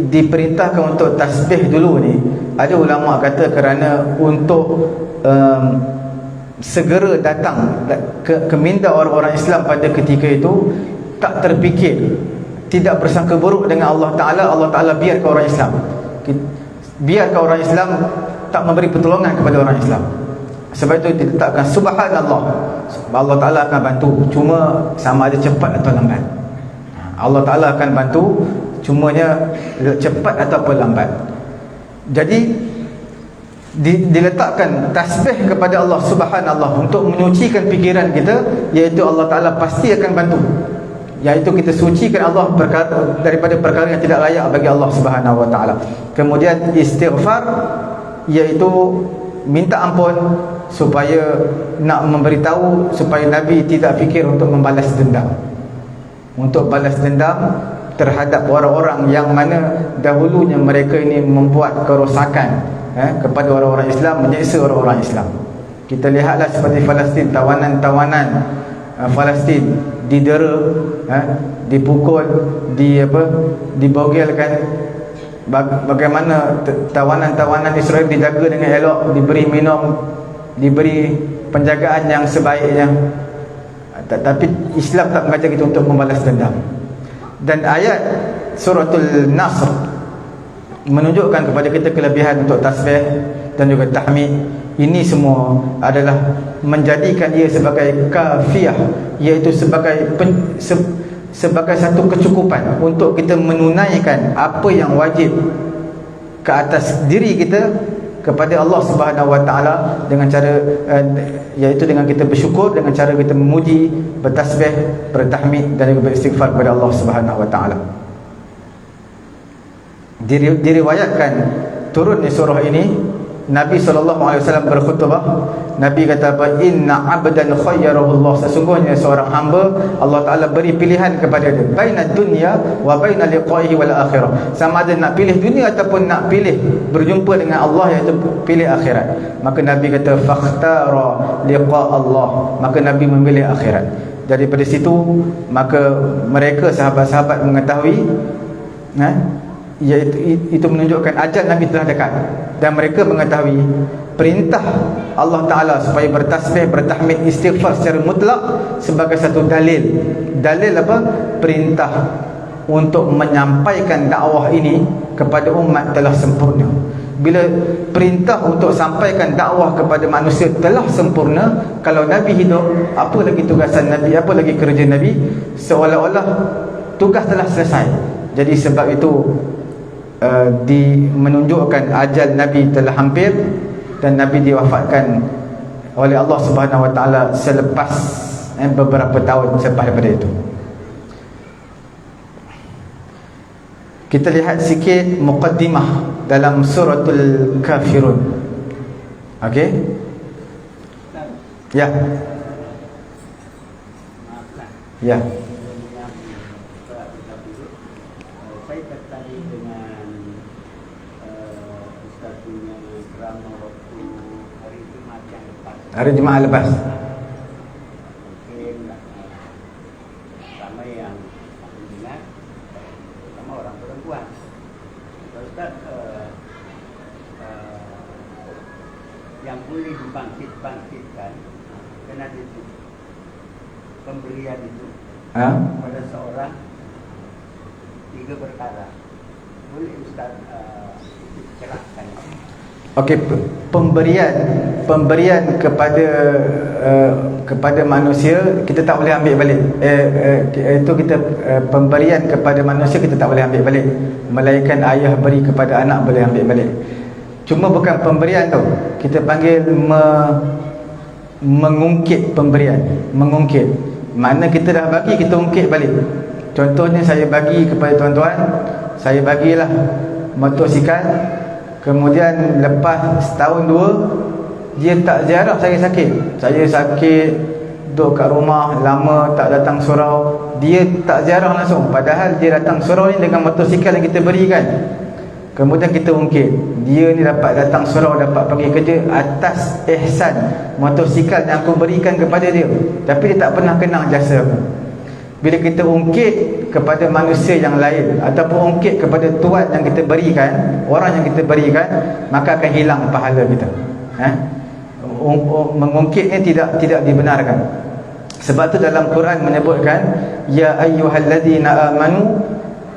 diperintahkan untuk tasbih dulu ni, ada ulama kata kerana untuk segera datang ke minda orang-orang Islam pada ketika itu, tak terfikir, tidak bersangka buruk dengan Allah Ta'ala. Allah Ta'ala biarkan orang Islam, biarkan orang Islam tak memberi pertolongan kepada orang Islam. Sebab itu diletakkan Subhanallah, Allah Ta'ala akan bantu. Cuma sama ada cepat atau lambat. Allah Ta'ala akan bantu, cumanya cepat ataupun lambat. Jadi diletakkan tasbih kepada Allah Subhanallah untuk menyucikan fikiran kita, iaitu Allah Ta'ala pasti akan bantu, iaitu kita sucikan Allah daripada perkara yang tidak layak bagi Allah Subhanahu Wa Ta'ala. Kemudian istighfar, iaitu minta ampun, supaya nak memberitahu supaya Nabi tidak fikir untuk membalas dendam, untuk balas dendam terhadap orang-orang yang mana dahulunya mereka ini membuat kerosakan kepada orang-orang Islam, menyeksa orang-orang Islam. Kita lihatlah seperti Palestin, tawanan-tawanan Palestin didera, dipukul, dibogelkan. Bagaimana tawanan-tawanan Israel dijaga dengan elok, diberi minum, diberi penjagaan yang sebaiknya. Tapi Islam tak mengajar kita untuk membalas dendam. Dan ayat suratul Nasr menunjukkan kepada kita kelebihan untuk tasbih dan juga tahmid. Ini semua adalah menjadikan ia sebagai kafiyah, iaitu sebagai satu kecukupan untuk kita menunaikan apa yang wajib ke atas diri kita kepada Allah Subhanahu Wa Ta'ala, dengan cara iaitu dengan kita bersyukur, dengan cara kita memuji, bertasbih, bertahmid dan juga beristighfar kepada Allah Subhanahu Wa Ta'ala. Diriwayatkan turunnya surah ini, Nabi SAW berkhutbah. Nabi kata apa? Inna abdan khayyarahullah, sesungguhnya seorang hamba Allah Ta'ala beri pilihan kepada dia, baina dunya wa baina liqa'ihi wal akhirah, sama ada nak pilih dunia ataupun nak pilih berjumpa dengan Allah, iaitu pilih akhirat. Maka Nabi kata fakhtara liqa' Allah, maka Nabi memilih akhirat. Daripada situ maka mereka sahabat-sahabat mengetahui, itu menunjukkan ajal Nabi telah dekat, dan mereka mengetahui perintah Allah Ta'ala supaya bertasbih, bertahmid, istighfar secara mutlak sebagai satu dalil. Dalil apa? Perintah untuk menyampaikan dakwah ini kepada umat telah sempurna. Bila perintah untuk sampaikan dakwah kepada manusia telah sempurna, kalau Nabi hidup, apa lagi tugasan Nabi, apa lagi kerja Nabi? Seolah-olah tugas telah selesai. Jadi sebab itu menunjukkan ajal Nabi telah hampir, dan Nabi diwafatkan oleh Allah Subhanahu Wa Ta'ala selepas beberapa tahun selepas daripada itu. Kita lihat sikit muqaddimah dalam suratul Kafirun. Okey? Ya. Ya. Hari Jumaat lepas. Mungkin ramai yang ingat, sama orang perempuan. Ustaz, yang boleh dibangkitkan kena itu pemberian itu pada seorang 3 perkara. Boleh Ustaz cerahkan? Okey, pemberian kepada manusia kita tak boleh ambil balik. Itu kita pemberian kepada manusia kita tak boleh ambil balik. Melainkan ayah beri kepada anak boleh ambil balik. Cuma bukan pemberian tu, kita panggil mengungkit pemberian. Mengungkit, mana kita dah bagi, kita ungkit balik. Contohnya saya bagi kepada tuan-tuan, saya bagilah motosikal. Kemudian lepas setahun dua, dia tak ziarah saya sakit. Saya sakit, duduk kat rumah lama tak datang surau, dia tak ziarah langsung. Padahal dia datang surau ni dengan motosikal yang kita berikan. Kemudian kita ungkit, dia ni dapat datang surau, dapat pergi kerja atas ihsan motosikal yang aku berikan kepada dia, tapi dia tak pernah kenang jasa aku. Bila kita ungkit kepada manusia yang lain ataupun ungkit kepada tuan yang kita berikan, orang yang kita berikan, maka akan hilang pahala kita. Mengungkit ni tidak dibenarkan. Sebab tu dalam Quran menyebutkan, ya ayyuhalladzina amanu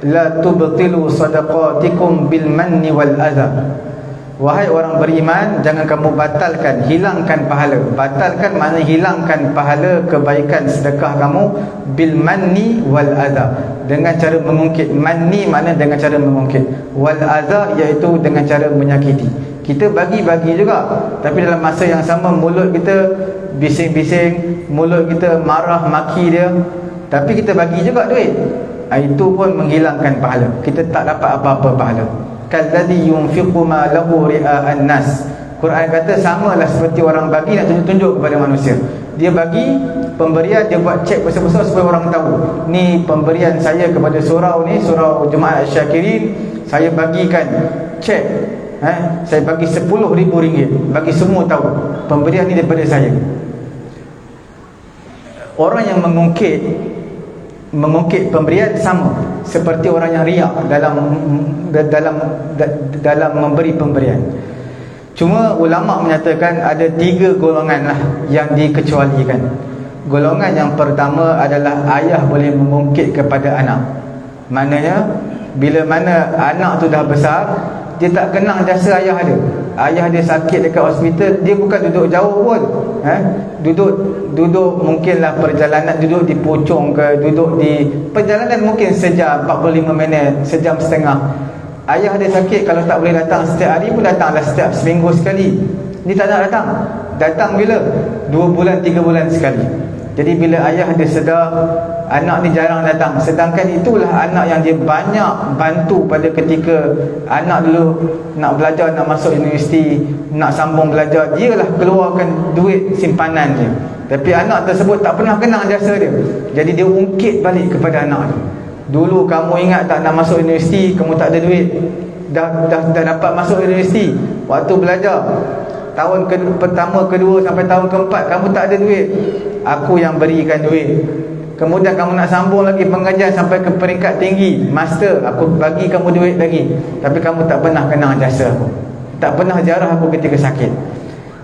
la tubtilu sadaqatikum bil manni wal adha. Wahai orang beriman, jangan kamu batalkan, hilangkan pahala. Batalkan makna hilangkan pahala kebaikan sedekah kamu bil manni wal adha, dengan cara mengungkit. Manni makna dengan cara mengungkit, wal adha iaitu dengan cara menyakiti. Kita bagi juga, tapi dalam masa yang sama mulut kita bising-bising, mulut kita marah maki dia, tapi kita bagi juga duit. Itu pun menghilangkan pahala. Kita tak dapat apa-apa pahala. Kalladhi yunfiqu ma lahu ria'an nas. Quran kata samalah seperti orang bagi nak tunjuk-tunjuk kepada manusia. Dia bagi pemberian, dia buat cek besar-besar supaya orang tahu, ni pemberian saya kepada surau ni, surau Jemaah Syakirin, saya bagikan cek, saya bagi RM10,000, bagi semua tahu pemberian ni daripada saya. Orang yang mengungkit pemberian sama seperti orang yang riak dalam memberi pemberian. Cuma ulama menyatakan ada 3 golongan lah yang dikecualikan. Golongan yang pertama adalah ayah boleh mengungkit kepada anak. Maknanya bila mana anak tu dah besar, dia tak kenang jasa ayah dia. Ayah dia sakit dekat hospital, dia bukan duduk jauh pun, duduk mungkinlah perjalanan, duduk di Puchong ke, duduk di perjalanan mungkin sejam 45 minit, sejam setengah. Ayah dia sakit, kalau tak boleh datang setiap hari pun datanglah setiap seminggu sekali. Dia tak nak datang bila? 2 bulan 3 bulan sekali. Jadi bila ayah dia sedar anak ni jarang datang, sedangkan itulah anak yang dia banyak bantu pada ketika anak dulu nak belajar, nak masuk universiti, nak sambung belajar, dia lah keluarkan duit simpanan dia. Tapi anak tersebut tak pernah kenang jasa dia. Jadi dia ungkit balik kepada anak dia. Dulu kamu ingat tak nak masuk universiti, kamu tak ada duit. Dah dapat masuk universiti, waktu belajar tahun pertama, kedua sampai tahun keempat kamu tak ada duit, aku yang berikan duit. Kemudian kamu nak sambung lagi pengajian sampai ke peringkat tinggi, master, aku bagi kamu duit lagi. Tapi kamu tak pernah kenang jasa aku, tak pernah ziarah aku ketika sakit.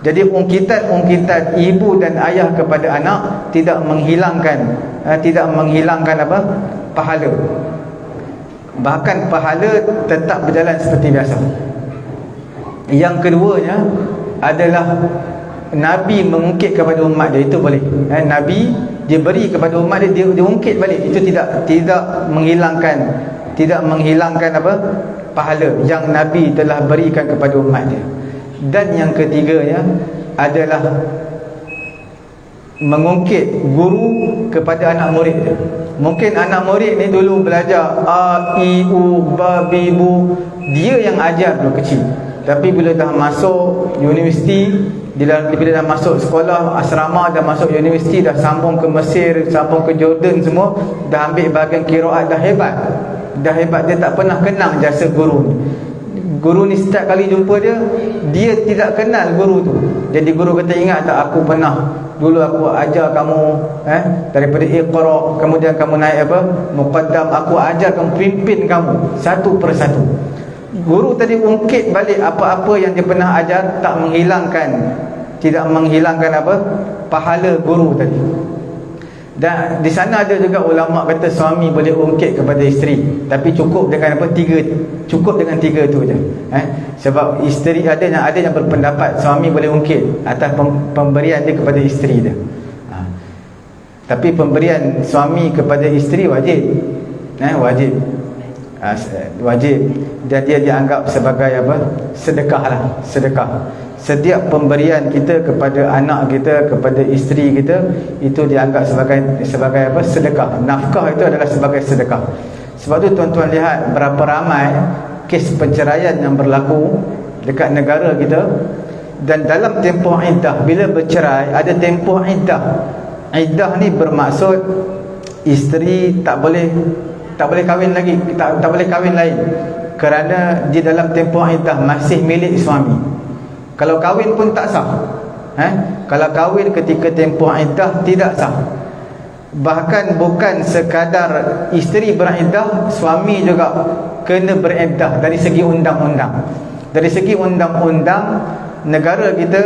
Jadi ungkitan ibu dan ayah kepada anak tidak menghilangkan apa? Pahala. Bahkan pahala tetap berjalan seperti biasa. Yang keduanya adalah Nabi mengungkit kepada umat dia, itu boleh. Nabi dia beri kepada umat dia, dia ungkit balik. Itu tidak menghilangkan apa? Pahala yang Nabi telah berikan kepada umat dia. Dan yang ketiganya adalah mengungkit guru kepada anak murid dia. Mungkin anak murid ni dulu belajar A, I, U, Ba, Bi, Bu, dia yang ajar dulu kecil. Tapi bila dah masuk universiti, bila dah masuk sekolah asrama, dah masuk universiti, dah sambung ke Mesir, sambung ke Jordan semua, dah ambil bahagian qiraat, dah hebat. Dia tak pernah kenang jasa guru ni. Guru ni setiap kali jumpa dia tidak kenal guru tu. Jadi guru kata, ingat tak aku pernah dulu aku ajar kamu daripada Iqra, kemudian kamu naik apa? Muqaddam, aku ajar kamu, pimpin kamu satu persatu. Guru tadi ungkit balik apa-apa yang dia pernah ajar, tidak menghilangkan apa? Pahala guru tadi. Dan di sana ada juga ulama kata suami boleh ungkit kepada isteri, tapi cukup dengan apa? Cukup dengan 3 tu je. Sebab isteri ada yang berpendapat suami boleh ungkit atas pemberian dia kepada isteri dia. Tapi pemberian suami kepada isteri wajib. Wajib. Dan dia dianggap sebagai apa? Sedekah lah, sedekah. Setiap pemberian kita kepada anak kita, kepada isteri kita, itu dianggap sebagai apa? Sedekah. Nafkah itu adalah sebagai sedekah. Sebab tu tuan-tuan lihat berapa ramai kes perceraian yang berlaku dekat negara kita. Dan dalam tempoh iddah, bila bercerai ada tempoh iddah. Iddah ni bermaksud isteri tak boleh kahwin lagi, tak boleh kahwin lain, kerana di dalam tempoh iddah masih milik suami. Kalau kahwin pun tak sah. Kalau kahwin ketika tempoh iddah tidak sah. Bahkan bukan sekadar isteri beriddah, suami juga kena beriddah dari segi undang-undang. Dari segi undang-undang negara kita,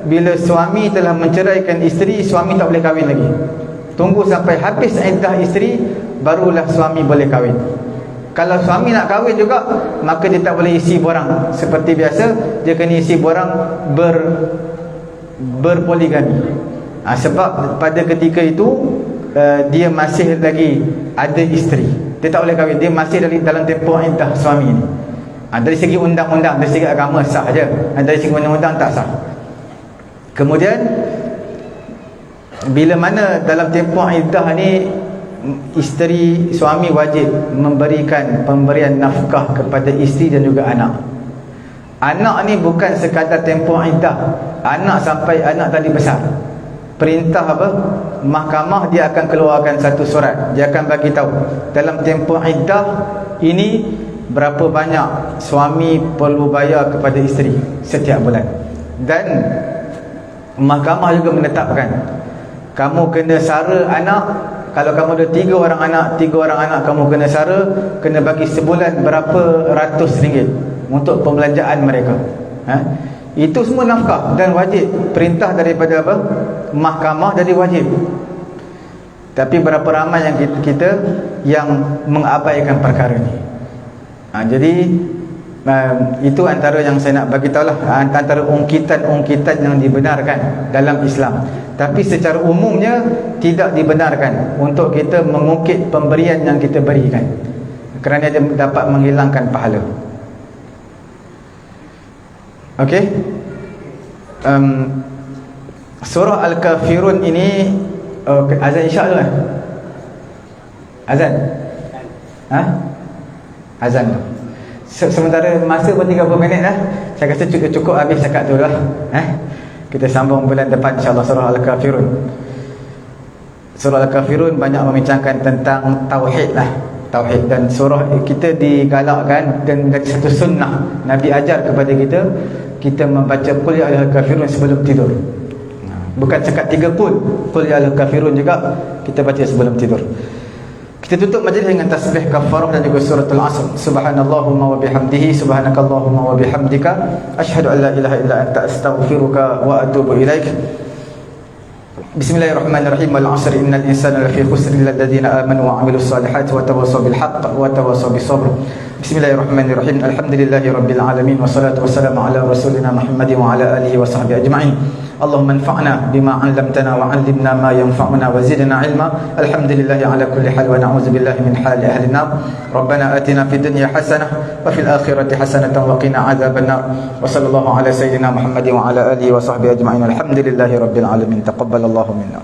bila suami telah menceraikan isteri, suami tak boleh kahwin lagi. Tunggu sampai habis iddah isteri, barulah suami boleh kahwin. Kalau suami nak kahwin juga, maka dia tak boleh isi borang seperti biasa. Dia kena isi borang berpoligami. Sebab pada ketika itu dia masih lagi ada isteri, dia tak boleh kahwin. Dia masih dalam tempoh iddah suami ni. Dari segi undang-undang, dari segi agama sah je. Dari segi undang-undang tak sah. Kemudian bila mana dalam tempoh iddah ni, isteri, suami wajib memberikan pemberian nafkah kepada isteri dan juga anak. Anak ni bukan sekadar tempoh iddah. Anak sampai anak tadi besar, perintah apa? Mahkamah dia akan keluarkan satu surat. Dia akan bagi tahu dalam tempoh iddah ini berapa banyak suami perlu bayar kepada isteri setiap bulan. Dan mahkamah juga menetapkan kamu kena sara anak. Kalau kamu ada 3 orang anak kamu kena sara, kena bagi sebulan berapa ratus ringgit untuk pembelanjaan mereka. Itu semua nafkah dan wajib. Perintah daripada apa? Mahkamah, jadi wajib. Tapi berapa ramai yang kita yang mengabaikan perkara ni. Jadi itu antara yang saya nak bagi tahu lah, antara ungkitan-ungkitan yang dibenarkan dalam Islam. Tapi secara umumnya tidak dibenarkan untuk kita mengungkit pemberian yang kita berikan, kerana dia dapat menghilangkan pahala. Okey. Surah Al-Kafirun ini azan isyak tu kan? Azan? Azan tu. Sementara masa pun 30 minit dah. Saya rasa cukup habis cakap tu lah. Kita sambung bulan depan insyaAllah surah Al-Kafirun. Surah Al-Kafirun banyak membincangkan tentang tauhid lah. Tauhid. Dan surah kita digalakkan, dan dari satu sunnah Nabi ajar kepada kita membaca Qul ya ayyuhal kafirun sebelum tidur. Bukan cakap 3 Qul ya ayyuhal kafirun juga kita baca sebelum tidur. Kita tutup majlis dengan tasbih kafarah dan juga suratul Asr. Subhanallahumma wa bihamdihi, subhanakallahumma wa bihamdika, asyhadu an la ilaha illa anta, astaghfiruka wa atubu ilaik. Bismillahirrahmanirrahim. Wal 'asri innal insana lafi khusr illa alladziina aamanu wa 'amilus salihati wa tawassaw bil haqq wa tawassaw bis sabr. Bismillahirrahmanirrahim. Alhamdulillahirabbil alamin, wassalatu wassalamu ala rasulina Muhammadin wa ala alihi wa sahbihi ajma'in. Allahumma anfa'na bima 'allamtana wa 'allimna ma yanfa'una wa zidna 'ilma. Alhamdulillahi ala kulli hal wa na'udzu billahi min hali ahli an-nar. Rabbana atina fid dunya hasanah wa fil akhirati hasanatan wa qina 'adzabannar. Wa sallallahu ala sayyidina Muhammadin wa ala alihi wa sahbihi ajma'in. Alhamdulillahi rabbil alamin. Taqabbalallahu minna.